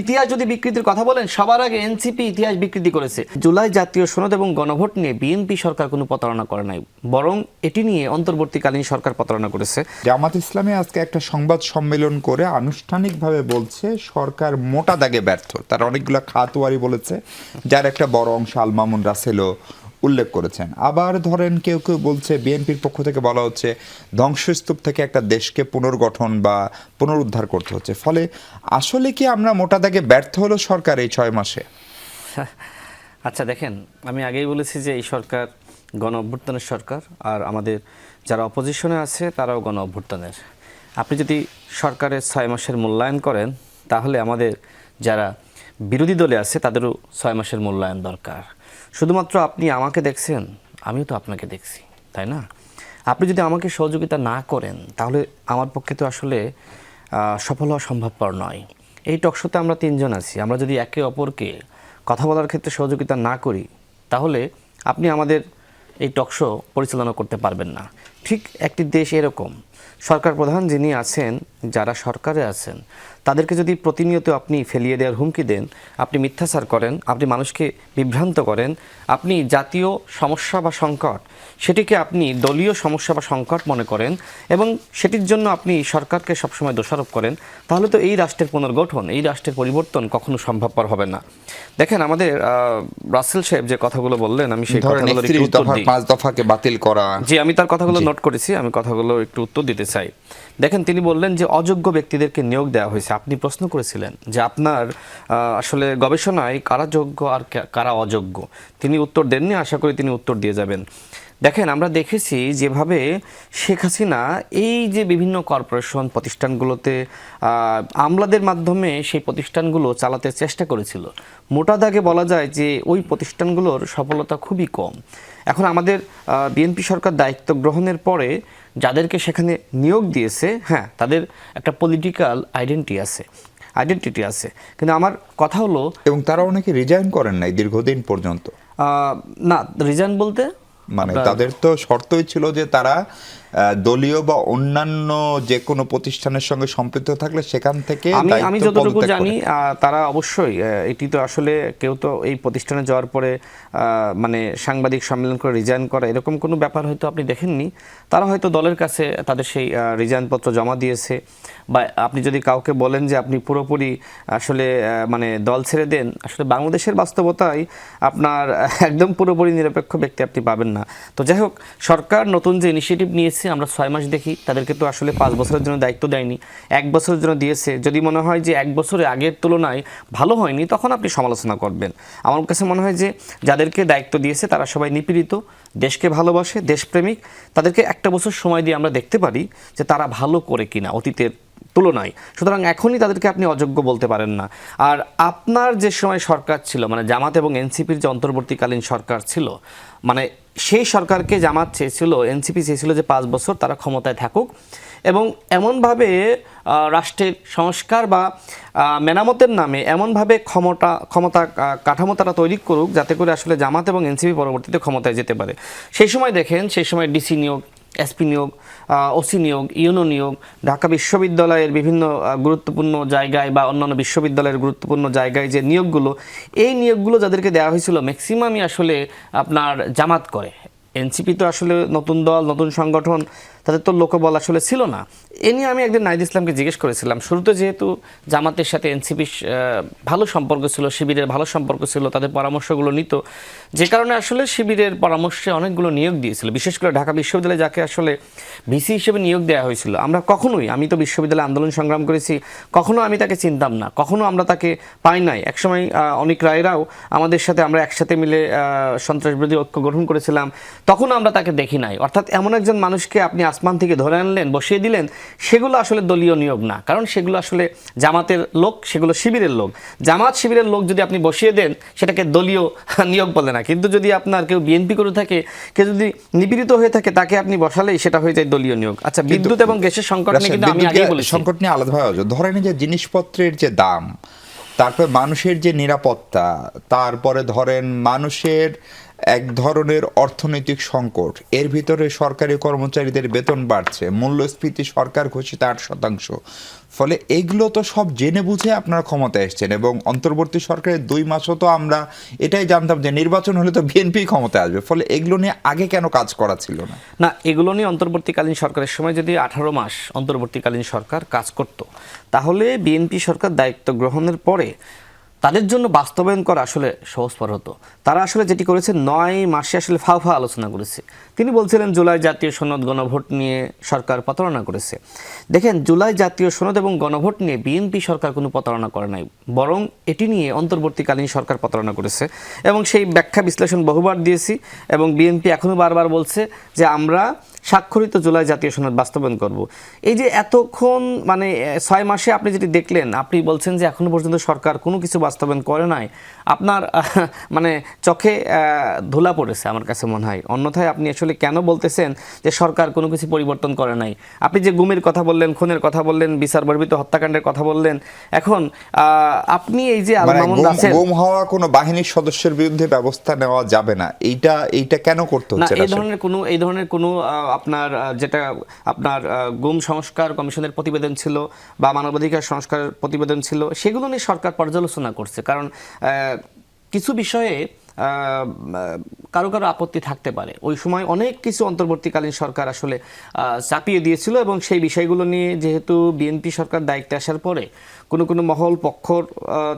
ইতিহাস যদি বিকৃতির কথা বলেন, সবার আগে এনসিপি ইতিহাস বিকৃতি করেছে। জুলাই জাতীয় সনদ এবং গণভোট নিয়ে বিএনপি সরকার কোনো প্রতারণা করে নাই, বরং এটি নিয়ে অন্তর্বর্তীকালীন সরকার প্রতারণা করেছে। জামাত ইসলামী আজকে একটা সংবাদ সম্মেলন করে আনুষ্ঠানিকভাবে বলছে সরকার মোটা দাগে ব্যর্থ। তার অনেকগুলো খাতওয়ারি বলেছে, যার একটা বড় অংশ আল মামুন রাসেলও উল্লেখ করেছেন। আবার ধরেন কেউ কেউ বলছে, বিএনপির পক্ষ থেকে বলা হচ্ছে ধ্বংসস্তূপ থেকে একটা দেশকে পুনর্গঠন বা পুনরুদ্ধার করতে হচ্ছে। ফলে আসলে কি আমরা মোটা দাগে ব্যর্থ হলো সরকার এই 6 মাসে? আচ্ছা দেখেন, আমি আগেই বলেছি যে এই সরকার গণ অভ্যুত্থানের সরকার, আর আমাদের যারা অপোজিশনে আছে তারাও গণ অভ্যুত্থানের। আপনি যদি সরকারের 6 মাসের মূল্যায়ন করেন, তাহলে আমাদের যারা বিরোধী দলে আছে তাদেরও 6 মাসের মূল্যায়ন দরকার। শুধুমাত্র আপনি আমাকে দেখছেন, আমিও তো আপনাকে দেখছি, তাই না? আপনি যদি আমাকে সহযোগিতা না করেন, তাহলে আমার পক্ষে তো আসলে সফল হওয়া সম্ভবপর নয়। এই টকশোতে আমরা 3 জন আছি, আমরা যদি একে অপরকে কথা বলার ক্ষেত্রে সহযোগিতা না করি, তাহলে আপনি আমাদের এই টকশো পরিচালনা করতে পারবেন না। ঠিক একটি দেশ এরকম, সরকার প্রধান যিনি আছেন, যারা সরকারে আছেন, তাদেরকে যদি প্রতিনিয়ত আপনি ফেলিয়ে দেওয়ার হুমকি দেন, আপনি মিথ্যাচার করেন, আপনি মানুষকে বিভ্রান্ত করেন, আপনি জাতীয় সমস্যা বা সংকট সেটিকে আপনি দলীয় সমস্যা বা সংকট মনে করেন এবং সেটির জন্য আপনি সরকারকে সবসময় দোষারোপ করেন, তাহলে তো এই রাষ্ট্রের পুনর্গঠন, এই রাষ্ট্রের পরিবর্তন কখনো সম্ভবপর হবে না। দেখেন, আমাদের রাসেল সাহেব যে কথাগুলো বললেন, আমি সেই কথাগুলোর একটু উত্তর দিই। 5 দফাকে বাতিল করা, জি, আমি তার কথাগুলো নোট করেছি, আমি কথাগুলো একটু উত্তর দিতে চাই। দেখেন, তিনি বললেন যে অযোগ্য ব্যক্তিদেরকে নিয়োগ দেওয়া হয়েছে। আপনি প্রশ্ন করেছিলেন যে আপনার আসলে গবেষণায় কারা যোগ্য আর কারা অযোগ্য। তিনি উত্তর দেননি, আশা করি তিনি উত্তর দিয়ে যাবেন। দেখেন, আমরা দেখেছি যেভাবে শেখ হাসিনা এই যে বিভিন্ন কর্পোরেশন প্রতিষ্ঠানগুলোতে আমলাদের মাধ্যমে সেই প্রতিষ্ঠানগুলো চালাতে চেষ্টা করেছিল, মোটা দাগে বলা যায় যে ওই প্রতিষ্ঠানগুলোর সফলতা খুবই কম। এখন আমাদের বিএনপি সরকার দায়িত্ব গ্রহণের পরে যাদেরকে সেখানে নিয়োগ দিয়েছে, হ্যাঁ, তাদের একটা পলিটিক্যাল আইডেন্টিটি আছে, কিন্তু আমার কথা হলো, এবং তারা অনেকে রিজাইন করেন নাই দীর্ঘদিন পর্যন্ত। না, রিজাইন বলতে মানে তাদের তো শর্তই ছিল যে তারা দলীয় বা অন্যান্য যে কোনো প্রতিষ্ঠানের সঙ্গে সম্পৃক্ত থাকলে সেখান থেকে আমি যতটুকু জানি তারা অবশ্যই, এটি তো আসলে কেউ তো এই প্রতিষ্ঠানে যাওয়ার পরে মানে সাংবাদিক সম্মেলন করে রিজাইন করা এরকম কোনো ব্যাপার হয়তো আপনি দেখেননি। তারা হয়তো দলের কাছে তাদের সেই রিজাইনপত্র জমা দিয়েছে, বা আপনি যদি কাউকে বলেন যে আপনি পুরোপুরি আসলে মানে দল ছেড়ে দেন, আসলে বাংলাদেশের বাস্তবতায় আপনার একদম পুরোপুরি নিরপেক্ষ ব্যক্তি আপনি পাবেন না। তো যাই হোক, সরকার নতুন যে ইনিশিয়েটিভ নিয়েছে, আমরা 6 মাস দেখি, তাদেরকে তো আসলে 5 বছরের জন্য দায়িত্ব দেয়নি, 1 বছরের জন্য দিয়েছে। যদি মনে হয় যে 1 বছরে আগের তুলনায় ভালো হয়নি, তখন আপনি সমালোচনা করবেন। আমার কাছে মনে হয় যে যাদেরকে দায়িত্ব দিয়েছে তারা সবাই নিপীড়িত, দেশকে ভালোবাসে, দেশপ্রেমিক। তাদেরকে 1 বছর সময় দিয়ে আমরা দেখতে পারি যে তারা ভালো করে কিনা অতীতের তুলনায়। সুতরাং এখনই তাদেরকে আপনি অযোগ্য বলতে পারেন না। আর আপনার যে সময় সরকার ছিল, মানে জামাত এবং এনসিপির যে অন্তর্বর্তীকালীন সরকার ছিল, মানে সেই সরকারকে জামাত চেয়েছিল, এনসিপি চেয়েছিল যে 5 বছর তারা ক্ষমতায় থাকুক এবং এমনভাবে রাষ্ট্রের সংস্কার বা মেরামতের নামে এমনভাবে ক্ষমতা কাঠামো তারা তৈরি করুক, যাতে করে আসলে জামাত এবং এনসিপি পরবর্তীতে ক্ষমতায় যেতে পারে। সেই সময় দেখেন, সেই সময় ডিসি নিয়োগ, এসপি নিয়োগ, ওসি নিয়োগ, ইউনো নিয়োগ, ঢাকা বিশ্ববিদ্যালয়ের বিভিন্ন গুরুত্বপূর্ণ জায়গায় বা অন্যান্য বিশ্ববিদ্যালয়ের গুরুত্বপূর্ণ জায়গায় যে নিয়োগগুলো, এই নিয়োগগুলো যাদেরকে দেওয়া হয়েছিল ম্যাক্সিমামই আসলে আপনার জামাত করে। এনসিপি তো আসলে নতুন দল, নতুন সংগঠন, তাদের তো লোকবল আসলে ছিল না। এ নিয়ে আমি একদিন নাহিদ ইসলামকে জিজ্ঞেস করেছিলাম, শুরুতে যেহেতু জামাতের সাথে এনসিপির ভালো সম্পর্ক ছিল, শিবিরের ভালো সম্পর্ক ছিল, তাদের পরামর্শগুলো নিত, যে কারণে আসলে শিবিরের পরামর্শে অনেকগুলো নিয়োগ দিয়েছিল, বিশেষ করে ঢাকা বিশ্ববিদ্যালয়ে যাকে আসলে ভিসি হিসেবে নিয়োগ দেওয়া হয়েছিল। আমরা কখনোই, আমি তো বিশ্ববিদ্যালয়ে আন্দোলন সংগ্রাম করেছি, কখনো আমি তাকে চিনতাম না, কখনো আমরা তাকে পাই নাই। একসময় অনিক রায়রাও আমাদের সাথে, আমরা একসাথে মিলে সন্ত্রাসবিরোধী ঐক্য গঠন করেছিলাম, তখনও আমরা তাকে দেখি নাই। অর্থাৎ এমন একজন মানুষকে আপনি আসমান থেকে ধরে আনলেন, বসিয়ে দিলেন, সেগুলো আসলে দলীয় নিয়োগ না, কারণ সেগুলো আসলে জামাতের লোক, সেগুলো শিবিরের লোক। জামাত শিবিরের লোক যদি আপনি বসিয়ে দেন, সেটাকে দলীয় নিয়োগ বলে না। কিন্তু যদি আপনার কেউ বিএনপি করে থাকে, কেউ যদি নিপীড়িত হয়ে থাকে, তাকে আপনি বসালেই সেটা হয়ে যায় দলীয় নিয়োগ। আচ্ছা, বিদ্যুৎ এবং গ্যাসের সংকট নিয়ে কিন্তু আমি আগেই বলেছি, সংকট নিয়ে আলাদাভাবে ধরেন যে জিনিসপত্রের যে দাম, তারপর মানুষের যে নিরাপত্তা, তারপরে ধরেন মানুষের এক ধরনের অর্থনৈতিক সংকট, এর ভিতরে সরকারি কর্মচারীদের বেতন বাড়ছে, মূল্যস্ফীতি সরকার ঘোষিত 8%। ফলে এগুলো তো সব জেনে বুঝে আপনারা ক্ষমতায় এসেছেন, এবং অন্তর্বর্তী সরকারের 2 মাসও তো আমরা এটাই জানতাম যে নির্বাচন হলে তো বিএনপি ক্ষমতায় আসবে। ফলে এগুলো নিয়ে আগে কেন কাজ করা ছিল না? না, এগুলো নিয়ে অন্তর্বর্তীকালীন সরকারের সময় যদি 18 মাস অন্তর্বর্তীকালীন সরকার কাজ করত, তাহলে বিএনপি সরকার দায়িত্ব গ্রহণের পরে তাদের জন্য বাস্তবায়ন করা আসলে সহজতর হতো। তারা আসলে যেটি করেছে 9 মাসে আসলে ফাও আলোচনা করেছে। তিনি বলছিলেন জুলাই জাতীয় সনদ গণভোট নিয়ে সরকার প্রতারণা করেছে। দেখেন, জুলাই জাতীয় সনদ এবং গণভোট নিয়ে বিএনপি সরকার কোনো প্রতারণা করে নাই, বরং এটি নিয়ে অন্তর্বর্তীকালীন সরকার প্রতারণা করেছে, এবং সেই ব্যাখ্যা বিশ্লেষণ বহুবার দিয়েছি। এবং বিএনপি এখনও বারবার বলছে যে আমরা স্বাক্ষরিত জুলাই জাতীয় সনদ বাস্তবায়ন করব। এই যে এতক্ষণ মানে 6 মাসে আপনি যেটি দেখলেন, আপনি বলছেন যে এখনো পর্যন্ত সরকার কোনো কিছু বাস্তবায়ন করে নাই, আপনার মানে চোখে ধুলা পড়েছে আমার কাছে মনে হয়। অন্যথায় আপনি আসলে কেন বলতেছেন যে সরকার কোনো কিছু পরিবর্তন করে নাই? আপনি যে গুমের কথা বললেন, খুনের কথা বললেন, বিচার বর্বিত হত্যাকাণ্ডের কথা বললেন, এখন আপনি এই যে আল মামুন রাসেল, গুম হওয়া কোনো বাহিনীর সদস্যের বিরুদ্ধে ব্যবস্থা নেওয়া যাবে না, এইটা কেন করতে না, হচ্ছে? এই ধরনের কোনো আপনার যেটা আপনার গুম সংস্কার কমিশনের প্রতিবেদন ছিল বা মানবাধিকার সংস্কারের প্রতিবেদন ছিল, সেগুলো নিয়ে সরকার পর্যালোচনা করছে। কারণ কিছু বিষয়ে কারো আপত্তি থাকতে পারে। ওই সময় অনেক কিছু অন্তর্বর্তীকালীন সরকার আসলে চাপিয়ে দিয়েছিল, এবং সেই বিষয়গুলো নিয়ে যেহেতু বিএনপি সরকার দায়িত্বে আসার পরে কোনো মহল পক্ষ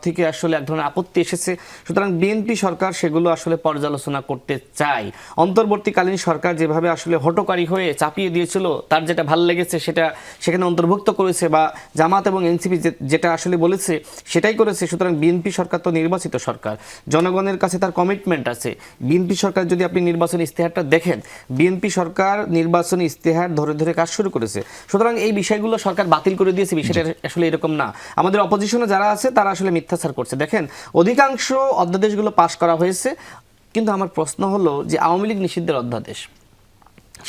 থেকে আসলে এক ধরনের আপত্তি এসেছে। সুতরাং বিএনপি সরকার সেগুলো আসলে পর্যালোচনা করতে চায়। অন্তর্বর্তীকালীন সরকার যেভাবে আসলে হটকারী হয়ে চাপিয়ে দিয়েছিল, তার যেটা ভালো লেগেছে সেটা সেখানে অন্তর্ভুক্ত করেছে, বা জামাত এবং এনসিপি যেটা আসলে বলেছে সেটাই করেছে। সুতরাং বিএনপি সরকার তো নির্বাচিত সরকার, জনগণের কাছে তার কমিটমেন্ট আছে। বিএনপি সরকার যদি আপনি নির্বাচনী ইস্তেহারটা দেখেন, বিএনপি সরকার নির্বাচনী ইস্তেহার ধরে কাজ শুরু করেছে। সুতরাং এই বিষয়গুলো সরকার বাতিল করে দিয়েছে, বিষয়টা আসলে এরকম না। আমাদের অপোজিশনে যারা আছে তারা আসলে মিথ্যাচার করছে। দেখেন, অধিকাংশ অধ্যাদেশগুলো পাশ করা হয়েছে, কিন্তু আমার প্রশ্ন হলো যে আওয়ামী লীগ নিষিদ্ধের অধ্যাদেশ,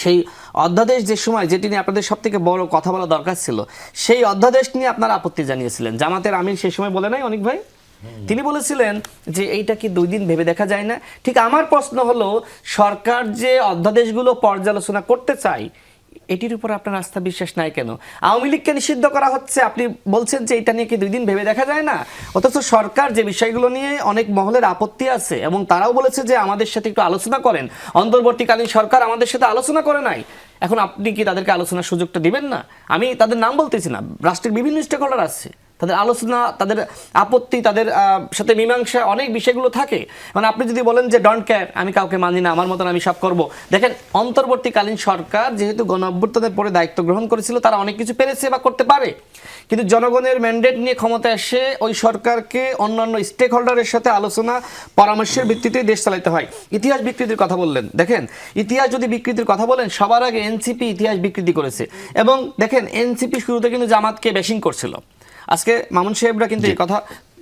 সেই অধ্যাদেশ যে সময় যেটি নিয়ে আপনাদের সব থেকে বড় কথা বলা দরকার ছিল, সেই অধ্যাদেশ নিয়ে আপনারা আপত্তি জানিয়েছিলেন। জামাতের আমির সেই সময় বলে নাই অনেক ভাই, তিনি বলেছিলেন যে এইটা কি 2 দিন ভেবে দেখা যায় না? ঠিক আমার প্রশ্ন হলো, সরকার যে অধ্যাদেশগুলো পর্যালোচনা করতে চায়, এটির উপর আপনার আস্থা বিশ্বাস নাই কেন? আওয়ামী লীগকে নিষিদ্ধ করা হচ্ছে, আপনি বলছেন যে এটা নিয়ে কি 2 দিন ভেবে দেখা যায় না? অথচ সরকার যে বিষয়গুলো নিয়ে অনেক মহলের আপত্তি আছে, এবং তারাও বলেছে যে আমাদের সাথে একটু আলোচনা করেন, অন্তর্বর্তীকালীন সরকার আমাদের সাথে আলোচনা করে নাই। এখন আপনি কি তাদেরকে আলোচনার সুযোগটা দিবেন না? আমি তাদের নাম বলতেছি না, রাষ্ট্রের বিভিন্ন স্টেক হোল্ডার আছে, তাদের আলোচনা, তাদের আপত্তি, তাদের সাথে মীমাংসা, অনেক বিষয়গুলো থাকে। মানে আপনি যদি বলেন যে ডোন্ট কেয়ার, আমি কাউকে মানি না, আমার মতন আমি সব করব। দেখেন, অন্তর্বর্তীকালীন সরকার যেহেতু গণঅভ্যুত্থানের পরে দায়িত্ব গ্রহণ করেছিল, তারা অনেক কিছু পেরেছে বা করতে পারে, কিন্তু জনগণের ম্যান্ডেট নিয়ে ক্ষমতায় এসে ওই সরকারকে অন্যান্য স্টেক হোল্ডারের সাথে আলোচনা পরামর্শের ভিত্তিতে দেশ চালাতে হয়। ইতিহাস বিকৃতির কথা বললেন, দেখেন, ইতিহাস যদি বিকৃতির কথা বলেন, সবার আগে এনসিপি ইতিহাস বিকৃতি করেছে। এবং দেখেন, এনসিপি শুরুতে কিন্তু জামাতকে ব্যাশিং করছিল। আজকে মামুন সাহেবরা কিন্তু এই কথা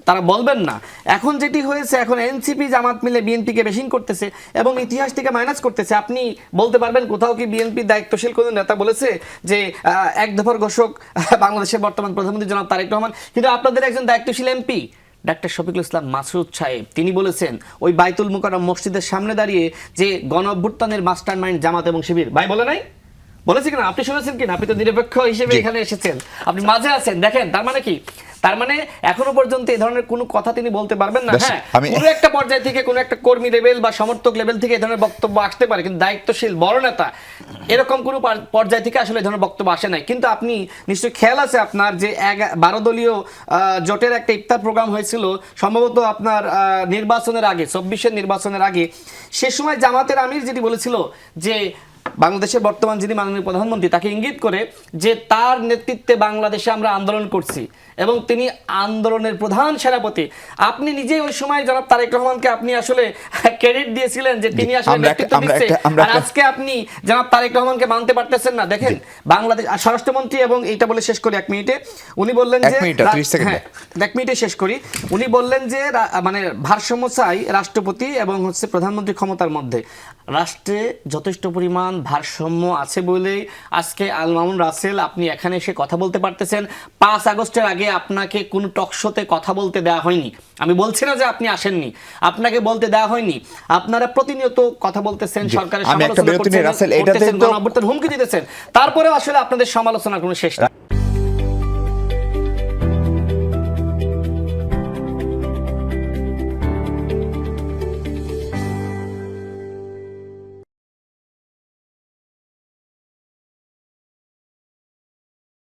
তারা বলবেন না। এখন যেটি হয়েছে, এখন এনসিপি জামাত মিলে বিএনপিকে বেশিং করতেছে এবং ইতিহাস থেকে মাইনাস করতেছে। আপনি বলতে পারবেন কোথাও কি বিএনপির দায়িত্বশীল কোনো নেতা বলেছে যে এক দফার ঘোষক বাংলাদেশের বর্তমান প্রধানমন্ত্রী জনাব তারেক রহমান? কিন্তু আপনাদের একজন দায়িত্বশীল এমপি ডাক্তার শফিকুল ইসলাম মাসুদ সাহেব, তিনি বলেছেন ওই বাইতুল মুকাররম মসজিদের সামনে দাঁড়িয়ে যে গণঅভ্যুত্থানের মাস্টার মাইন্ড জামাত এবং শিবির। ভাই বলে নাই? বলেছে কিনা? আপনি শুনেছেন কিনা? আপনি তো নিরপেক্ষ হিসেবে এখানে এসেছেন, আপনি মাঝে আছেন। দেখেন, তার মানে কি? তার মানে এখনো পর্যন্ত এই ধরনের কোনো কথা তিনি বলতে পারবেন না। হ্যাঁ, কোনো একটা পর্যায় থেকে, কোনো একটা কর্মী লেভেল বা সমর্থক লেভেল থেকে এই ধরনের বক্তব্য আসতে পারে, কিন্তু দায়িত্বশীল বড় নেতা এরকম কোনো পর্যায় থেকে আসলে এই ধরনের বক্তব্য আসে নাই। কিন্তু আপনি নিশ্চয়ই খেয়াল আছে আপনার যে 12 দলীয় জোটের একটা ইফতার প্রোগ্রাম হয়েছিল সম্ভবত আপনার নির্বাচনের আগে, 24-এর নির্বাচনের আগে। সে সময় জামাতের আমির যেটি বলেছিল যে বাংলাদেশের বর্তমান যিনি মাননীয় প্রধানমন্ত্রী, তাকে ইঙ্গিত করে যে তার নেতৃত্বে বাংলাদেশে আমরা আন্দোলন করছি এবং তিনি আন্দোলনের প্রধান সেনাপতি। আপনি নিজেই ওই সময় জনাব তারেক রহমানকে আপনি আসলে ক্রেডিট দিয়েছিলেন যে তিনি আসলে নেতৃত্ব দিচ্ছে, আর আজকে আপনি জনাব তারেক রহমানকে মানতে পারতেছেন না। দেখেন, বাংলাদেশ স্বরাষ্ট্রমন্ত্রী, এবং এইটা বলে শেষ করি 1 মিনিটে, উনি বললেন যে 1 মিনিটে শেষ করি, উনি বললেন যে মানে ভারসাম্য চাই রাষ্ট্রপতি এবং প্রধানমন্ত্রী ক্ষমতার মধ্যে। রাষ্ট্রে যথেষ্ট পরিমাণ পরিমাণ ভারসাম্য আছে বলেই আজকে আল মামুন রাসেল আপনি এখানে এসে কথা বলতে পারতেছেন। 5 আগস্টের আগে আপনাকে কোনো টকশোতে কথা বলতে দেওয়া হয়নি। আমি বলছি না যে আপনি আসেননি, আপনাকে বলতে দেওয়া হয়নি। আপনারা প্রতিনিয়ত কথা বলতেছেন, সরকারের আমি একটা সমালোচনা বিরতি নিয়ে রাসেল, এটাতে করতেছেন, তো গণঅভ্যুত্থানের হুমকি দিতেছেন, তারপরে আসলে আপনাদের সমালোচনার কোনো শেষ নেই।